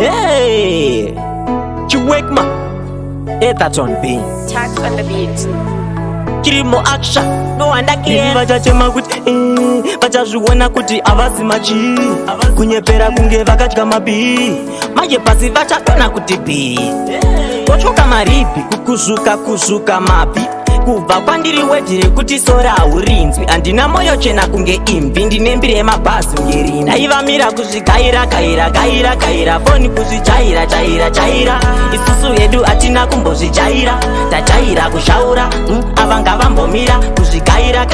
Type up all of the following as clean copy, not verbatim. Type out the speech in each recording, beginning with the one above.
Hey, Chiwekma, that's on beat. Tax on the beat. Kirimo action, No wonder Hivi vachachema kuti vachazviona kuti avazi machi kunyepera kunge vakadya mabii manje pasi vachakona kuti bii kochoka maripi kuzuka mapi kubva kwandiri wedhi rekuti sora haurinzwi handina moyo chena kunge imvi ndine mbiri yemabhazi ngerina ndaivamira kuzvigaira foni kuzvijaira isusu yedu hatina kumbozvijaira tajaira kushaura ava ngavambomira kuzvigaira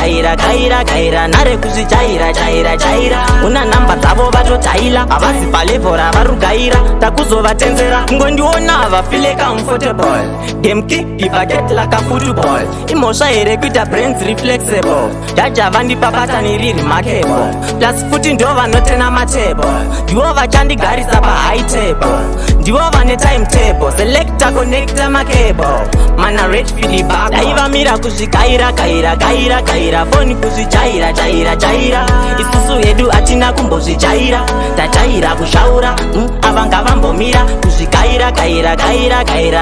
nhare kuzvijaira una namba dzavo vatotaila havazi palevho ravarugaira takuzovatenzera ngondiona vafile comfortable game kick divaget like a football imhosva here kuita brains reflexible jajava ndipapataniri remarkable plus futi ndo vanotena matable ndivo vachandigarisa pahigh table ndivo vane timetable selecta connecta macable mana red feedback ndaivamira kuzvigaira foni kuzvijaira isusu yedu hatina kumbozvijaira tajaira kushaura ava ngavambomira kuzvigaira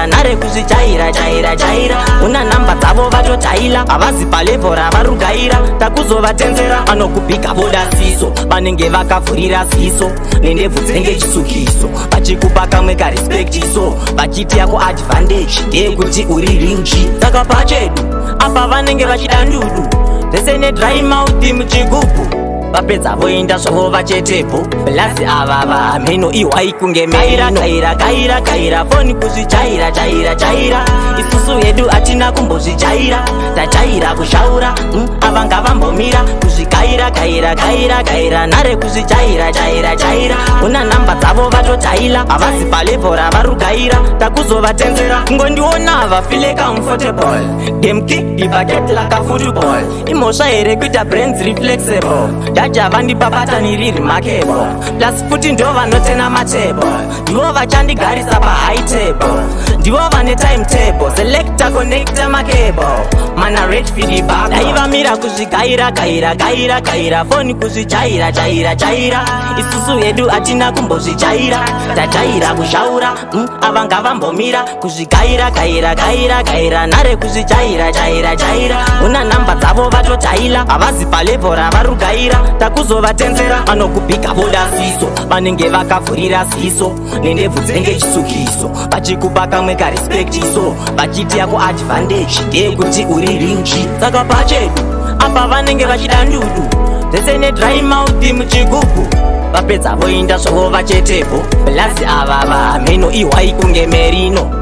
nhare kuzvijaira una namba dzavo vatotaila havazi palevho ravarugaira takuzovatenzera vanokubhiga boda ziso vanenge vakavhurira ziso nendebvu dzinenge chisukiso vachikupa kamwe karespektiso vachiti yako advantage ndeyekuti uri rinji saka pachedu apa vanenge vachida ndudu zvese nedry mouth muchigubhu vapedza voenda zvavo vachetepo blasi avava mheno ihwai kunge meira foni kuzvijaira isusu yedu hatina kumbozvijaira tajaira kushaura ava ngavambomira kuzvigaira nhare kuzvijaira una namba dzavo vatotaila havazi palevho ravarugaira takuzovatenzera ngondiona vafile comfortable game kick divaget like a football imhosva here kuita brains reflexible jajava ndipapataniri remarkable plus futi ndo vanotena matable ndivo vachandigarisa pahigh table ndivo vane timetable selecta connecta macable mana red feedback ndaivamira kuzvigaira foni kuzvijaira isusu yedu hatina kumbozvijaira tajaira kushaura ava ngavambomira kuzvigaira nhare kuzvijaira una namba dzavo vatotaila havazi palevho ravarugaira takuzovatenzera vanokubhiga boda ziso vanenge vakavhurira ziso nendebvu dzinenge chisukiso vachikupa kamwe karespektiso vachiti yako advantage ndeyekuti uri rinji saka pachedu apa vanenge vachida ndudu zvese nedry mouth muchigubhu vapedza voenda zvavo vachetepo blasi avava mheno ihwai kunge merino